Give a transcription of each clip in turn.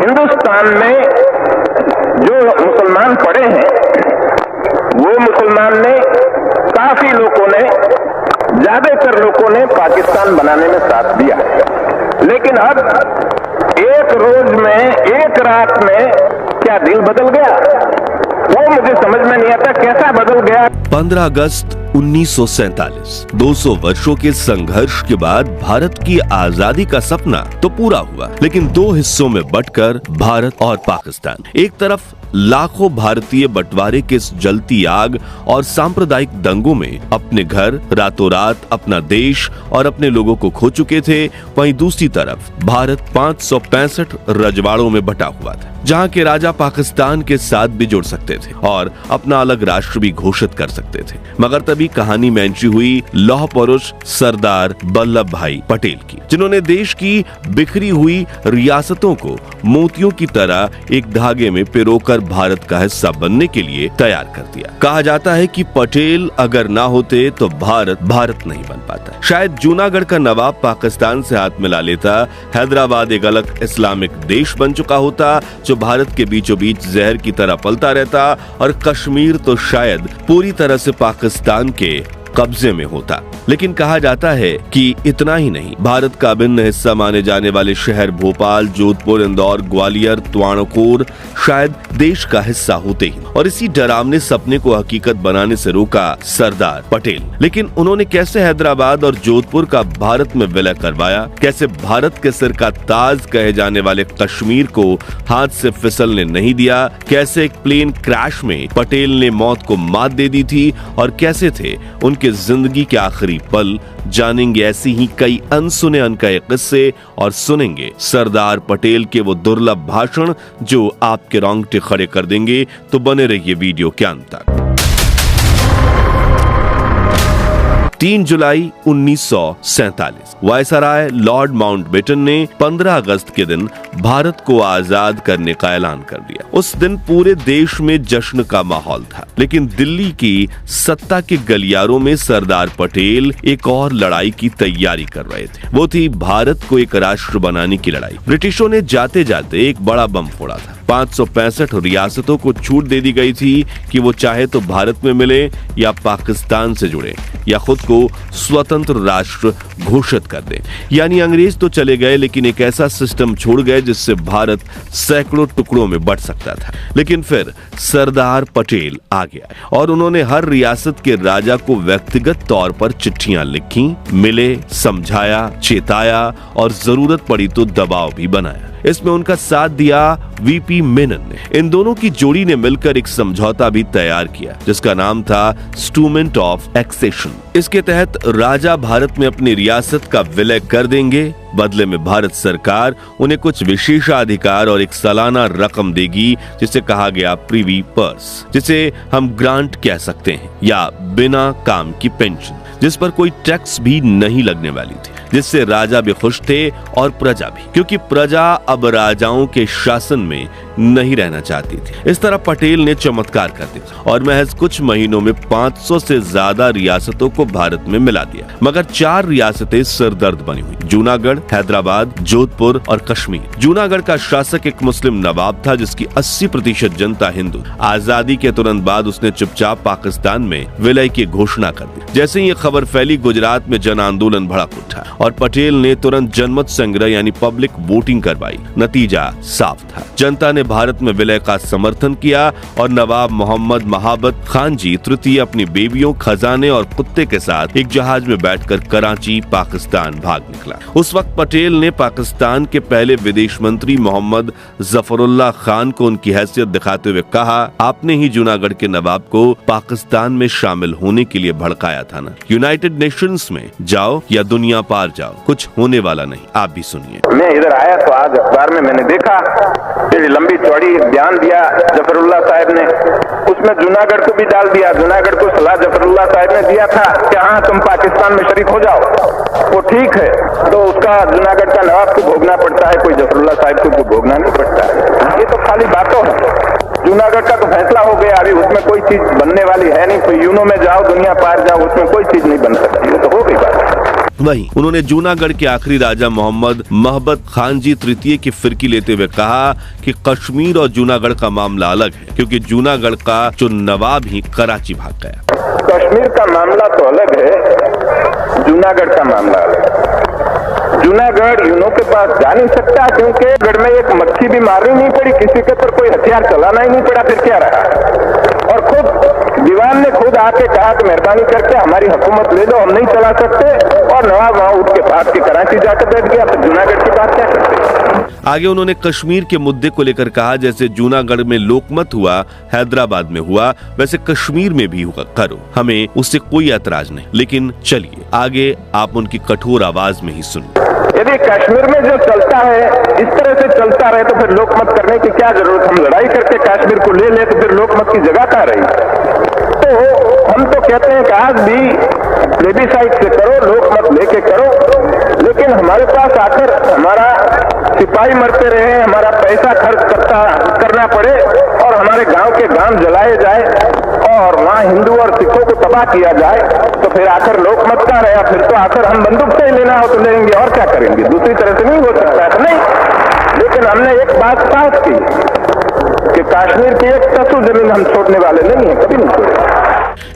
हिंदुस्तान में जो मुसलमान पड़े हैं वो मुसलमान ने, काफी लोगों ने, ज्यादातर लोगों ने पाकिस्तान बनाने में साथ दिया। लेकिन अब एक रोज में, एक रात में क्या दिल बदल गया, वो मुझे समझ में नहीं आता कैसा बदल गया। 15 अगस्त 1947, 200 वर्षों के संघर्ष के बाद भारत की आजादी का सपना तो पूरा हुआ, लेकिन दो हिस्सों में बंटकर भारत और पाकिस्तान। एक तरफ लाखों भारतीय बंटवारे के इस जलती आग और सांप्रदायिक दंगों में अपने घर, रातों रात अपना देश और अपने लोगों को खो चुके थे, वहीं दूसरी तरफ भारत 565 रजवाड़ों में बटा हुआ था, जहां के राजा पाकिस्तान के साथ भी जुड़ सकते थे और अपना अलग राष्ट्र भी घोषित कर सकते थे। मगर तभी कहानी में एंट्री हुई लौह पुरुष सरदार वल्लभ भाई पटेल की, जिन्होंने देश की बिखरी हुई रियासतों को मोतियों की तरह एक धागे में पिरोकर भारत का हिस्सा बनने के लिए तैयार कर दिया। कहा जाता है कि पटेल अगर ना होते तो भारत नहीं बन पाता। शायद जूनागढ़ का नवाब पाकिस्तान से हाथ मिला लेता, हैदराबाद एक अलग इस्लामिक देश बन चुका होता जो भारत के बीचों बीच जहर की तरह पलता रहता, और कश्मीर तो शायद पूरी तरह से पाकिस्तान के कब्जे में होता। लेकिन कहा जाता है कि इतना ही नहीं, भारत का अभिन्न हिस्सा माने जाने वाले शहर भोपाल, जोधपुर, इंदौर, ग्वालियर, त्वाणकोर शायद देश का हिस्सा होते ही, और इसी डरावने सपने को हकीकत बनाने से रोका सरदार पटेल। लेकिन उन्होंने कैसे हैदराबाद और जोधपुर का भारत में विलय करवाया, कैसे भारत के सिर का ताज कहे जाने वाले कश्मीर को हाथ से फिसलने नहीं दिया, कैसे एक प्लेन क्रैश में पटेल ने मौत को मात दे दी थी, और कैसे थे उनके जिंदगी के आखिरी पल, जानेंगे ऐसी ही कई अनसुने अनकहे किस्से और सुनेंगे सरदार पटेल के वो दुर्लभ भाषण जो आपके रोंगटे खड़े कर देंगे। तो बने रहिए वीडियो के अंत तक। 3 जुलाई 1947 वायसराय लॉर्ड माउंटबेटन ने 15 अगस्त के दिन भारत को आजाद करने का ऐलान कर दिया। उस दिन पूरे देश में जश्न का माहौल था, लेकिन दिल्ली की सत्ता के गलियारों में सरदार पटेल एक और लड़ाई की तैयारी कर रहे थे। वो थी भारत को एक राष्ट्र बनाने की लड़ाई। ब्रिटिशों ने जाते जाते एक बड़ा बम फोड़ा था। 565 रियासतों को छूट दे दी गई थी कि वो चाहे तो भारत में मिले या पाकिस्तान से जुड़े या खुद को स्वतंत्र राष्ट्र घोषित कर दे। यानी अंग्रेज तो चले गए, लेकिन एक ऐसा सिस्टम छोड़ गए जिससे भारत सैकड़ों टुकड़ों में बंट सकता था। लेकिन फिर सरदार पटेल आ गया और उन्होंने हर रियासत के राजा को व्यक्तिगत तौर पर चिट्ठियां लिखी, मिले, समझाया, चेताया और जरूरत पड़ी तो दबाव भी बनाया। इसमें उनका साथ दिया वीपी मेनन ने। इन दोनों की जोड़ी ने मिलकर एक समझौता भी तैयार किया जिसका नाम था इंस्ट्रूमेंट ऑफ एक्सेशन। इसके तहत राजा भारत में अपनी रियासत का विलय कर देंगे, बदले में भारत सरकार उन्हें कुछ विशेषाधिकार और एक सालाना रकम देगी जिसे कहा गया प्रिवी पर्स, जिसे हम ग्रांट कह सकते हैं, या बिना काम की पेंशन, जिस पर कोई टैक्स भी नहीं लगने वाली थी, जिससे राजा भी खुश थे और प्रजा भी, क्योंकि प्रजा अब राजाओं के शासन में नहीं रहना चाहती थी। इस तरह पटेल ने चमत्कार कर दिया और महज कुछ महीनों में 500 से ज्यादा रियासतों को भारत में मिला दिया। मगर 4 रियासतें सरदर्द बनी हुई, जूनागढ़, हैदराबाद, जोधपुर और कश्मीर। जूनागढ़ का शासक एक मुस्लिम नवाब था जिसकी 80% जनता हिंदू। आजादी के तुरंत बाद उसने चुपचाप पाकिस्तान में विलय की घोषणा कर दी। जैसे ही ये खबर फैली, गुजरात में जन आंदोलन भड़क उठा और पटेल ने तुरंत जनमत संग्रह यानी पब्लिक वोटिंग करवाई। नतीजा साफ था, जनता ने भारत में विलय का समर्थन किया और नवाब मोहम्मद महाबत खान जी तृतीय अपनी बेबियों, खजाने और कुत्ते के साथ एक जहाज में बैठकर कराची, पाकिस्तान भाग निकला। उस वक्त पटेल ने पाकिस्तान के पहले विदेश मंत्री मोहम्मद जफरुल्लाह खान को उनकी हैसियत दिखाते हुए कहा, आपने ही जूनागढ़ के नवाब को पाकिस्तान में शामिल होने के लिए भड़काया था ना, यूनाइटेड नेशंस में जाओ या दुनिया पार जाओ, कुछ होने वाला नहीं। आप भी सुनिए। मैं इधर आया तो आज अखबार में मैंने देखा लंबी चौड़ी बयान दिया जफरुल्लाह साहब ने, उसमें जूनागढ़ को भी डाल दिया। जूनागढ़ को सलाह जफरुल्लाह साहब ने दिया था कि हाँ तुम पाकिस्तान में शरीक हो जाओ, वो ठीक है, तो उसका जूनागढ़ का नवाब को भोगना पड़ता है, कोई जफरुल्लाह साहब को भोगना नहीं पड़ता है। ये तो खाली बातों है। जूनागढ़ का तो फैसला हो गया, अभी उसमें कोई चीज बनने वाली है नहीं। तो यूनो में जाओ, दुनिया पार जाओ, उसमें कोई चीज नहीं बन सकती, ये तो हो गई बात। वहीं उन्होंने जूनागढ़ के आखिरी राजा मोहम्मद महबत खान जी तृतीय की फिरकी लेते हुए कहा कि कश्मीर और जूनागढ़ का मामला अलग है, क्योंकि जूनागढ़ का जो नवाब ही कराची भाग गया। कश्मीर का मामला तो अलग है, जूनागढ़ का मामला अलग है। जूनागढ़ यूनो के पास जा नहीं सकता, क्योंकि गढ़ में एक मक्खी भी मारनी नहीं पड़ी, किसी के ऊपर कोई हथियार चलाना ही नहीं पड़ा, फिर क्या रहा। और खुद दीवान ने खुद आके कहा कि मेहरबानी करके हमारी हुकूमत ले लो, हम नहीं चला सकते, और नवाब वहां उठ के भाग के कराची जाकर बैठ गया। फिर जूनागढ़ की बात क्या करते। आगे उन्होंने कश्मीर के मुद्दे को लेकर कहा, जैसे जूनागढ़ में लोकमत हुआ, हैदराबाद में हुआ, वैसे कश्मीर में भी हुआ करो, हमें उससे कोई ऐतराज नहीं। लेकिन चलिए आगे आप उनकी कठोर आवाज में ही सुनिए। यदि कश्मीर में जो चलता है इस तरह से चलता रहे तो फिर लोकमत करने की क्या जरूरत। हम लड़ाई करके कश्मीर को ले ले तो फिर लोकमत की जगह कहाँ रही। तो हम तो कहते हैं कि आज भी प्लेबिसाइट से करो, लोकमत लेके करो, लेकिन हमारे पास आकर हमारा सिपाही मरते रहे, हमारा पैसा खर्च करना पड़े और हमारे गांव के गांव जलाए जाए और वहां हिंदू और सिखों को तबाह किया जाए, तो फिर आकर लोकमत का रहा। फिर तो आकर हम बंदूक से ही लेना हो तो लेंगे, और क्या करेंगे, दूसरी तरह से नहीं हो सकता है। नहीं, लेकिन हमने एक बात साफ की कि कश्मीर की एक तसु जमीन हम छोड़ने वाले नहीं है, कभी नहीं छोड़ेंगे।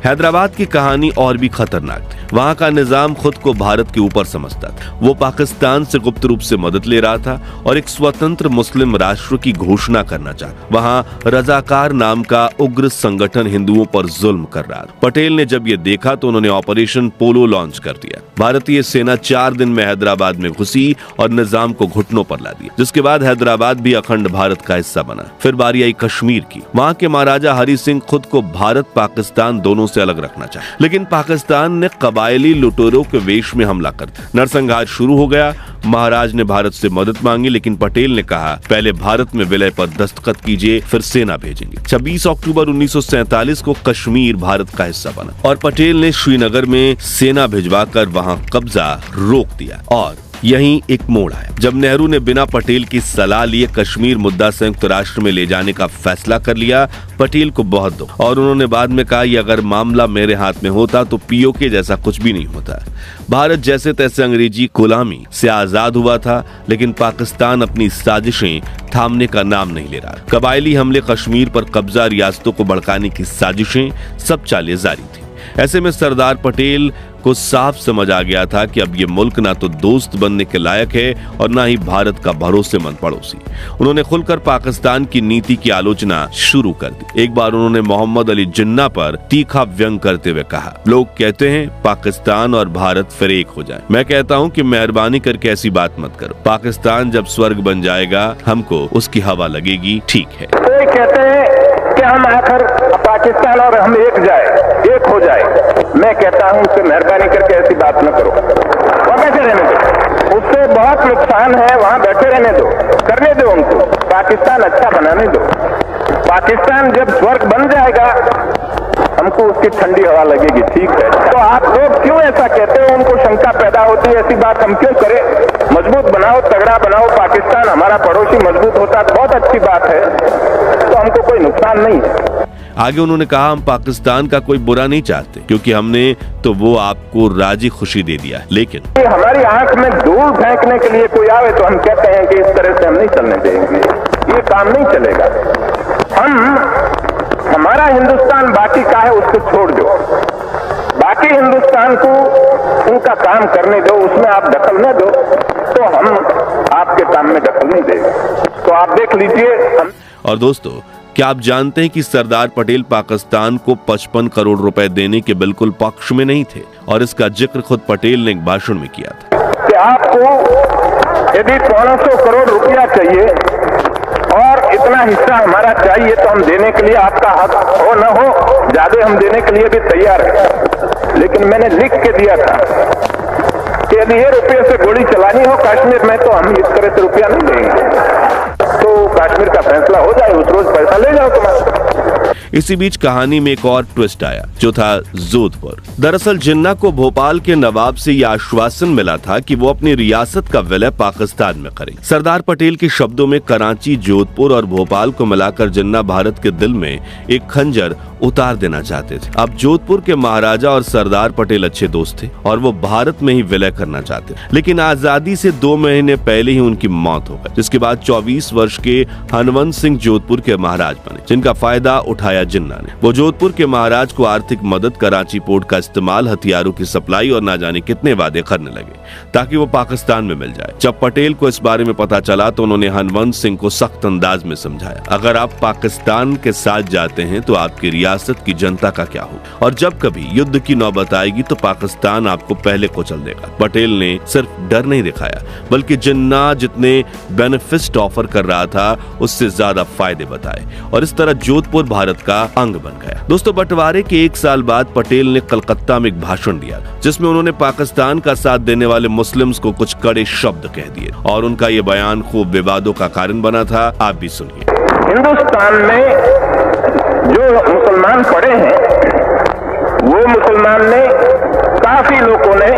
हैदराबाद की कहानी और भी खतरनाक थी। वहाँ का निजाम खुद को भारत के ऊपर समझता था। वो पाकिस्तान से गुप्त रूप से मदद ले रहा था और एक स्वतंत्र मुस्लिम राष्ट्र की घोषणा करना चाहता। वहाँ रजाकार नाम का उग्र संगठन हिंदुओं पर जुल्म कर रहा था। पटेल ने जब ये देखा तो उन्होंने ऑपरेशन पोलो लॉन्च कर दिया। भारतीय सेना 4 दिन में हैदराबाद में घुसी और निजाम को घुटनों पर ला दिया, जिसके बाद हैदराबाद भी अखंड भारत का हिस्सा बना। फिर बारी आई कश्मीर की। वहाँ के महाराजा हरि सिंह खुद को भारत पाकिस्तान दोनों से अलग रखना चाहे, लेकिन पाकिस्तान ने कबायली लुटेरों के वेश में हमला कर दिया। नरसंहार शुरू हो गया। महाराज ने भारत से मदद मांगी, लेकिन पटेल ने कहा पहले भारत में विलय पर दस्तखत कीजिए, फिर सेना भेजेंगे। 26 अक्टूबर 1947 को कश्मीर भारत का हिस्सा बना और पटेल ने श्रीनगर में सेना भिजवाकर वहां कब्जा रोक दिया। और यहीं एक मोड़ आया जब नेहरू ने बिना पटेल की सलाह लिए कश्मीर मुद्दा संयुक्त राष्ट्र में ले जाने का फैसला कर लिया। पटेल को बहुत दुख, और उन्होंने बाद में कहा, ये अगर मामला मेरे हाथ में होता तो पीओके जैसा कुछ भी नहीं होता। भारत जैसे तैसे अंग्रेजी गुलामी से आजाद हुआ था, लेकिन पाकिस्तान अपनी साजिशें थामने का नाम नहीं ले रहा। कबायली हमले, कश्मीर पर कब्जा, रियासतों को भड़काने की साजिशें, सब चालें जारी थी। ऐसे में सरदार पटेल को साफ समझ आ गया था कि अब ये मुल्क ना तो दोस्त बनने के लायक है और ना ही भारत का भरोसेमंद पड़ोसी। उन्होंने खुलकर पाकिस्तान की नीति की आलोचना शुरू कर दी। एक बार उन्होंने मोहम्मद अली जिन्ना पर तीखा व्यंग करते हुए कहा, लोग कहते हैं पाकिस्तान और भारत फिर एक हो जाए। मैं कहता हूं कि मेहरबानी करके ऐसी बात मत करो। पाकिस्तान जब स्वर्ग बन जाएगा हमको उसकी हवा लगेगी, ठीक है। कोई कहते हैं कि हम आकर पाकिस्तान और हम एक हो जाए। मैं कहता हूं उससे मेहरबानी करके ऐसी बात न करो, वहां बैठे रहने दो। उससे बहुत नुकसान है, वहां बैठे रहने दो, करने दो उनको, पाकिस्तान अच्छा बनाने दो। पाकिस्तान जब स्वर्ग बन जाएगा हमको उसकी ठंडी हवा लगेगी, ठीक है। तो आप लोग क्यों ऐसा कहते हो, उनको शंका पैदा होती है, ऐसी बात हम क्यों करें। मजबूत बनाओ, तगड़ा बनाओ, पाकिस्तान हमारा पड़ोसी मजबूत होता तो बहुत अच्छी बात है, तो हमको कोई नुकसान नहीं है। आगे उन्होंने कहा, हम पाकिस्तान का कोई बुरा नहीं चाहते, क्योंकि हमने तो वो आपको राजी खुशी दे दिया, लेकिन हमारी आंख में धूल फेंकने के लिए कोई आवे तो हम कहते हैं कि इस तरह से हम नहीं चलने देंगे, ये काम नहीं चलेगा। हमारा हिंदुस्तान बाकी का है, उसको छोड़ दो, बाकी हिंदुस्तान को उनका काम करने दो, उसमें आप दखल न दो, तो हम आपके काम में दखल नहीं देंगे। तो आप देख लीजिए। और दोस्तों, क्या आप जानते हैं कि सरदार पटेल पाकिस्तान को 55 करोड़ रुपए देने के बिल्कुल पक्ष में नहीं थे, और इसका जिक्र खुद पटेल ने एक भाषण में किया था कि आपको यदि 500 करोड़ रुपया चाहिए और इतना हिस्सा हमारा चाहिए तो हम देने के लिए, आपका हक हो न हो, ज्यादा हम देने के लिए भी तैयार है। लेकिन मैंने लिख के दिया था कि यदि ये रुपये से गोली चलानी हो कश्मीर में तो हम इस तरह से रुपया नहीं देंगे। तो कश्मीर का फैसला हो जाए, उस रोज पैसा ले जाओ तुम्हारा। इसी बीच कहानी में एक और ट्विस्ट आया, जो था जोधपुर। दरअसल जिन्ना को भोपाल के नवाब से यह आश्वासन मिला था कि वो अपनी रियासत का विलय पाकिस्तान में करें। सरदार पटेल के शब्दों में कराची, जोधपुर और भोपाल को मिलाकर जिन्ना भारत के दिल में एक खंजर उतार देना चाहते थे। अब जोधपुर के महाराजा और सरदार पटेल अच्छे दोस्त थे और वो भारत में ही विलय करना चाहते थे, लेकिन आजादी से 2 महीने पहले ही उनकी मौत हो गई, जिसके बाद 24 वर्ष के हनवंत सिंह जोधपुर के महाराज बने, जिनका फायदा उठाया जिन्ना ने। वो जोधपुर के महाराज को आर्थिक मदद, कराची पोर्ट का इस्तेमाल, हथियारों की सप्लाई और ना जाने कितने वादे करने लगे ताकि वो पाकिस्तान में मिल जाए। जब पटेल को इस बारे में पता चला तो उन्होंने हनवंत सिंह को सख्त अंदाज में समझाया, अगर आप पाकिस्तान के साथ जाते हैं तो आपकी रियासत की जनता का क्या हो, और जब कभी युद्ध की नौबत आएगी तो पाकिस्तान आपको पहले कुचल देगा। पटेल ने सिर्फ डर नहीं दिखाया, बल्कि जिन्ना जितने बेनिफिट ऑफर कर रहा था उससे ज्यादा फायदे बताए, और इस तरह जोधपुर भारत का अंग बन गया। दोस्तों, बंटवारे के 1 साल बाद पटेल ने कलकत्ता में एक भाषण दिया, जिसमें उन्होंने पाकिस्तान का साथ देने वाले मुस्लिम्स को कुछ कड़े शब्द कह दिए, और उनका ये बयान खूब विवादों का कारण बना था। आप भी सुनिए। हिंदुस्तान में जो मुसलमान पड़े हैं, वो मुसलमान ने, काफी लोगों ने,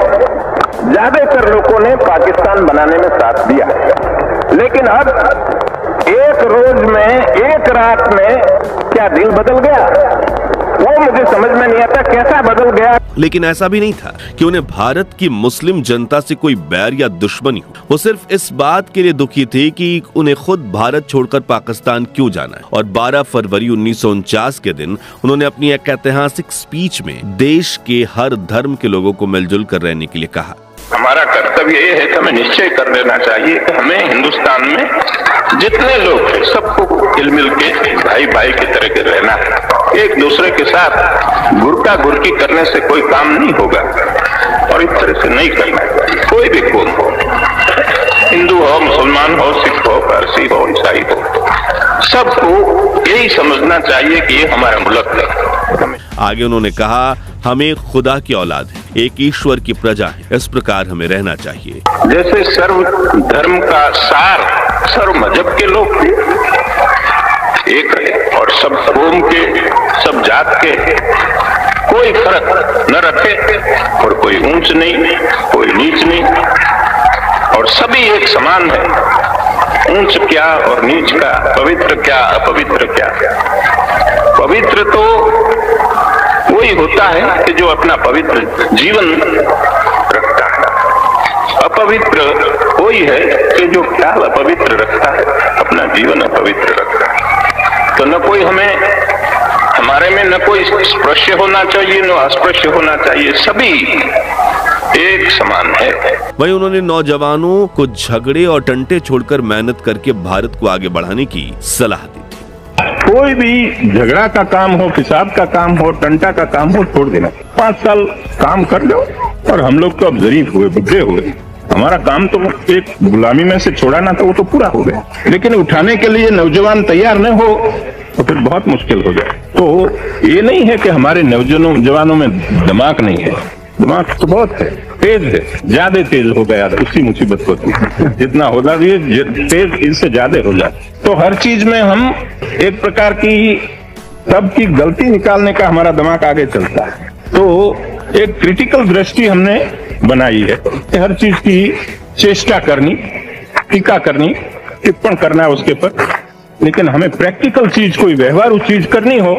ज्यादातर लोगों ने पाकिस्तान बनाने में साथ दिया, लेकिन अब एक रोज में, एक रात में क्या दिल बदल गया, वो मुझे समझ में नहीं आता कैसा बदल गया। लेकिन ऐसा भी नहीं था कि उन्हें भारत की मुस्लिम जनता से कोई बैर या दुश्मनी हो। वो सिर्फ इस बात के लिए दुखी थे कि उन्हें खुद भारत छोड़कर पाकिस्तान क्यों जाना है। और 12 फरवरी 1949 के दिन उन्होंने अपनी एक ऐतिहासिक स्पीच में देश के हर धर्म के लोगों को मिलजुल कर रहने के लिए कहा। हमारा कर्तव्य ये है कि हमें निश्चय कर लेना चाहिए कि हमें हिंदुस्तान में जितने लोग हैं सबको हिल-मिल के भाई भाई की तरह के रहना है। एक दूसरे के साथ गुरका गुरकी करने से कोई काम नहीं होगा, और इस तरह से नहीं करना है। कोई भी कौम हो, हिंदू हो, मुसलमान हो, सिख हो, पारसी हो, ईसाई हो, सबको यही समझना चाहिए कि ये हमारा मुल्क है। आगे उन्होंने कहा, हम एक खुदा की औलाद हैं, एक ईश्वर की प्रजा है, इस प्रकार हमें रहना चाहिए। जैसे सर्व धर्म का सार सर्व मजहब के लोग थे, एक है, और सब कौम के, सब जात के कोई फर्क न रखे, और कोई ऊंच नहीं, कोई नीच नहीं, और सभी एक समान है। ऊंच क्या और नीच का, पवित्र क्या अपवित्र क्या। पवित्र तो वही होता है कि जो अपना पवित्र जीवन रखता है, अपवित्र वही है कि जो ख्याल अपवित्र रखता है, अपना जीवन अपवित्र रखता है। तो न कोई हमारे में न कोई स्पृश्य होना चाहिए, न अस्पृश्य होना चाहिए, सभी एक समान है। वहीं उन्होंने नौजवानों को झगड़े और टंटे छोड़कर मेहनत करके भारत को आगे बढ़ाने की सलाह दी। कोई भी झगड़ा का काम हो, फिसाद का काम हो, टंटा का काम हो, छोड़ देना। 5 साल काम कर लो, और हम लोग तो अब जरीफ हुए, बुढ़े हुए, हमारा काम तो एक गुलामी में से छोड़ाना था, वो तो पूरा हो गया। लेकिन उठाने के लिए नौजवान तैयार न हो तो फिर बहुत मुश्किल हो जाए। तो ये नहीं है कि हमारे नौजवानों में दिमाग नहीं है, दिमाग तो बहुत है, तेज है, ज्यादा तेज हो गया, उसी मुसीबत होती है। जितना होगा ये तेज इससे ज्यादा हो जाए। तो हर चीज में हम एक प्रकार की सबकी गलती निकालने का हमारा दिमाग आगे चलता है। तो एक क्रिटिकल दृष्टि हमने बनाई है कि हर चीज की चेष्टा करनी, टीका करनी, टिप्पण करना है उसके पर, लेकिन हमें प्रैक्टिकल चीज, कोई व्यवहारू चीज करनी हो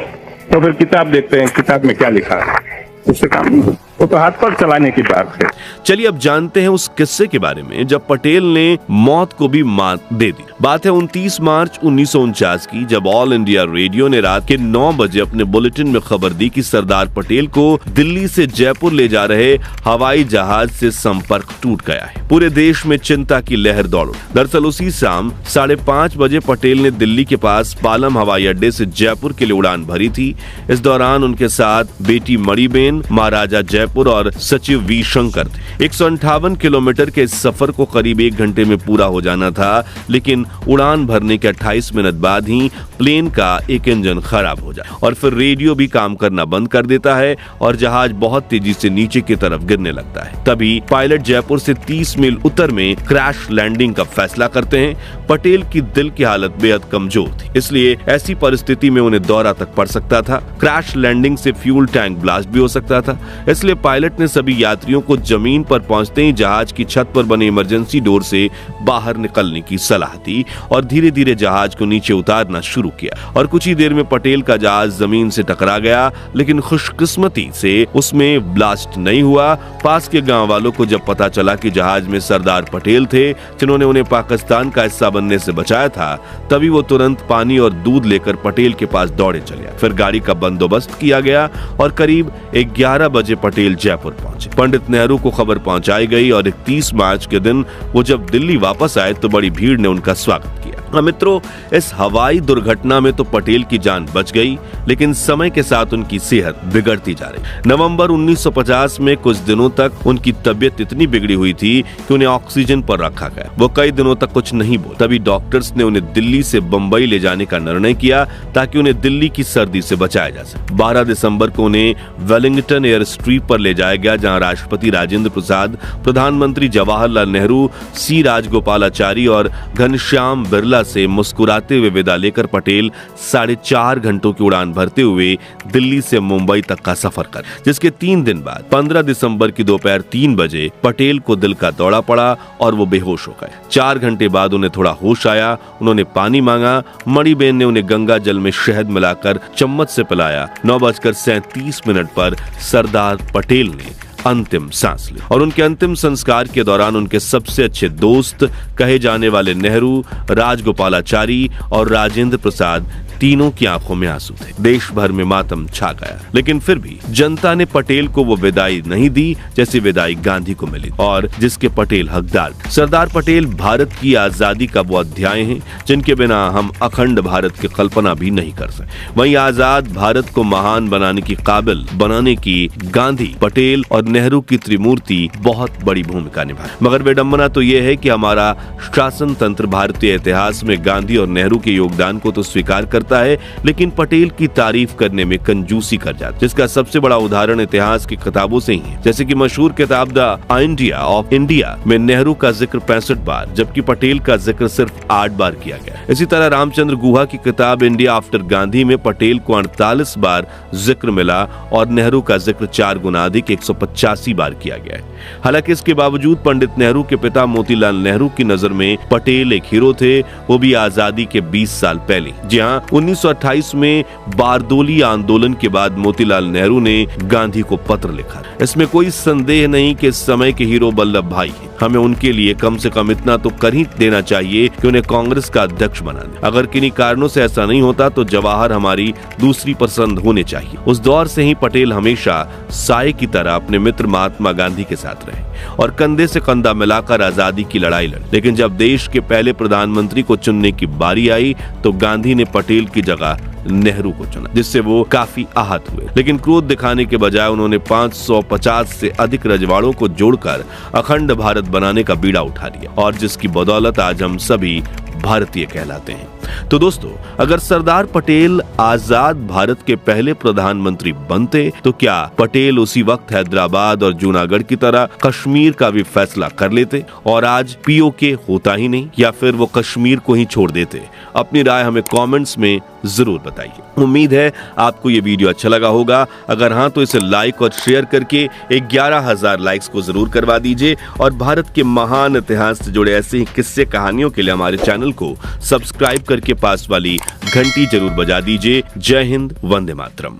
तो फिर किताब देखते हैं, किताब में क्या लिखा है, उससे काम नहीं हो, वो तो हाथ पर चलाने की बात है। चलिए अब जानते हैं उस किस्से के बारे में जब पटेल ने मौत को भी मात दे दी। बात है 29 मार्च 1949 की, जब ऑल इंडिया रेडियो ने रात के 9 बजे अपने बुलेटिन में खबर दी कि सरदार पटेल को दिल्ली से जयपुर ले जा रहे हवाई जहाज से संपर्क टूट गया है। पूरे देश में चिंता की लहर दौड़ उठी। दरअसल उसी शाम 5:30 बजे पटेल ने दिल्ली के पास पालम हवाई अड्डे से जयपुर के लिए उड़ान भरी थी। इस दौरान उनके साथ बेटी मणिबेन, महाराजा जयपुर और सचिव वी शंकर थे। 158 किलोमीटर के इस सफर को करीब 1 घंटे में पूरा हो जाना था, लेकिन उड़ान भरने के 28 मिनट बाद ही प्लेन का एक इंजन खराब हो जाए और फिर रेडियो भी काम करना बंद कर देता है और जहाज बहुत तेजी से नीचे की तरफ गिरने लगता है। तभी पायलट जयपुर से 30 मील उत्तर में क्रैश लैंडिंग का फैसला करते हैं। पटेल की दिल की हालत बेहद कमजोर थी, इसलिए ऐसी परिस्थिति में उन्हें दौरा तक पड़ सकता था। क्रैश लैंडिंग से फ्यूल टैंक ब्लास्ट भी हो सकता था, इसलिए पायलट ने सभी यात्रियों को जमीन पर पहुंचते ही जहाज की छत पर बने इमरजेंसी डोर से बाहर निकलने की सलाह दी और धीरे धीरे जहाज को नीचे उतारना शुरू किया। और कुछ ही देर में पटेल का जहाज जमीन से टकरा गया, लेकिन खुशकिस्मती से उसमें ब्लास्ट नहीं हुआ। पास के गांव वालों को जब पता चला कि जहाज में सरदार पटेल थे जिन्होंने उन्हें पाकिस्तान का हिस्सा बनने से बचाया था, तभी वो तुरंत पानी और दूध लेकर पटेल के पास दौड़े चले। फिर गाड़ी का बंदोबस्त किया गया और करीब 11 बजे पटेल जयपुर पहुंचे। पंडित नेहरू को खबर पहुंचाई गई और 31 मार्च के दिन वो जब दिल्ली वापस आए तो बड़ी भीड़ ने उनका स्वागत किया। मित्रों, इस हवाई दुर्घटना में तो पटेल की जान बच गई, लेकिन समय के साथ उनकी सेहत बिगड़ती जा रही। नवंबर 1950 में कुछ दिनों तक उनकी तबीयत इतनी बिगड़ी हुई थी कि उन्हें ऑक्सीजन पर रखा गया। वो कई दिनों तक कुछ नहीं बोले। तभी डॉक्टर्स ने उन्हें दिल्ली से बंबई ले जाने का निर्णय किया ताकि उन्हें दिल्ली की सर्दी से बचाया जा सके। 12 दिसंबर को उन्हें वेलिंगटन एयर स्ट्रिप पर ले जाया गया, जहां राष्ट्रपति राजेंद्र प्रसाद, प्रधानमंत्री जवाहरलाल नेहरू, सी राजगोपालाचारी और घनश्याम बिरला से मुस्कुराते हुए विदा लेकर पटेल 4.5 घंटों की उड़ान भरते हुए दिल्ली से मुंबई तक का सफर कर, जिसके 3 दिन बाद 15 दिसंबर की दोपहर 3 बजे पटेल को दिल का दौरा पड़ा और वो बेहोश हो गए। 4 घंटे बाद उन्हें थोड़ा होश आया। उन्होंने पानी मांगा। मणिबेन ने उन्हें गंगा जल में शहद मिलाकर चम्मच से पिलाया। 9:37 पर सरदार पटेल ने अंतिम सांस ली और उनके अंतिम संस्कार के दौरान उनके सबसे अच्छे दोस्त कहे जाने वाले नेहरू, राजगोपालाचारी और राजेंद्र प्रसाद तीनों की आंखों में आंसू थे। देश भर में मातम छा गया, लेकिन फिर भी जनता ने पटेल को वो विदाई नहीं दी जैसी विदाई गांधी को मिली और जिसके पटेल हकदार। सरदार पटेल भारत की आजादी का वो अध्याय हैं जिनके बिना हम अखंड भारत की कल्पना भी नहीं कर सकते। वहीं आजाद भारत को महान बनाने की काबिल बनाने की गांधी, पटेल और नेहरू की त्रिमूर्ति बहुत बड़ी भूमिका निभाई। मगर विडंबना तो यह है कि हमारा शासन तंत्र भारतीय इतिहास में गांधी और नेहरू के योगदान को तो स्वीकार करता है, लेकिन पटेल की तारीफ करने में कंजूसी कर जाता है, जिसका सबसे बड़ा उदाहरण इतिहास की किताबों से ही है। जैसे कि मशहूर किताब द आइडिया ऑफ इंडिया में नेहरू का जिक्र 65 बार, जबकि पटेल का जिक्र सिर्फ 8 बार किया गया। इसी तरह रामचंद्र गुहा की किताब इंडिया आफ्टर गांधी में पटेल को 48 बार जिक्र मिला और नेहरू का जिक्र 4 गुना अधिक 185 बार किया गया है। हालांकि इसके बावजूद पंडित नेहरू के पिता मोतीलाल नेहरू की नजर में पटेल एक हीरो थे, वो भी आजादी के 20 साल पहले। जी हाँ, 1928 में बारदोली आंदोलन के बाद मोतीलाल नेहरू ने गांधी को पत्र लिखा। इसमें कोई संदेह नहीं कि इस समय के हीरो वल्लभ भाई हैं। हमें उनके लिए कम से कम इतना तो कर ही देना चाहिए कि उन्हें कांग्रेस का अध्यक्ष बना दे। अगर किन्हीं कारणों से ऐसा नहीं होता तो जवाहर हमारी दूसरी पसंद होने चाहिए। उस दौर से ही पटेल हमेशा साए की तरह अपने मित्र महात्मा गांधी के साथ रहे और कंधे से कंधा मिलाकर आजादी की लड़ाई लड़ी। लेकिन जब देश के पहले प्रधानमंत्री को चुनने की बारी आई तो गांधी ने पटेल की जगह नेहरू को चुना, जिससे वो काफी आहत हुए। लेकिन क्रोध दिखाने के बजाय उन्होंने 550 से अधिक रजवाड़ों को जोड़कर अखंड भारत बनाने का बीड़ा उठा लिया और जिसकी बदौलत आज हम सभी भारतीय कहलाते हैं। तो दोस्तों, अगर सरदार पटेल आजाद भारत के पहले प्रधानमंत्री बनते तो क्या पटेल उसी वक्त हैदराबाद और जूनागढ़ की तरह कश्मीर का भी फैसला कर लेते और आज पीओके होता ही नहीं, या फिर वो कश्मीर को ही छोड़ देते? अपनी राय हमें कमेंट्स में जरूर बताइए। उम्मीद है आपको ये वीडियो अच्छा लगा होगा। अगर हाँ तो इसे लाइक और शेयर करके 11,000 लाइक्स को जरूर करवा दीजिए और भारत के महान इतिहास से जुड़े ऐसे ही किस्से कहानियों के लिए हमारे चैनल को सब्सक्राइब करके पास वाली घंटी जरूर बजा दीजिए। जय हिंद, वंदे मातरम।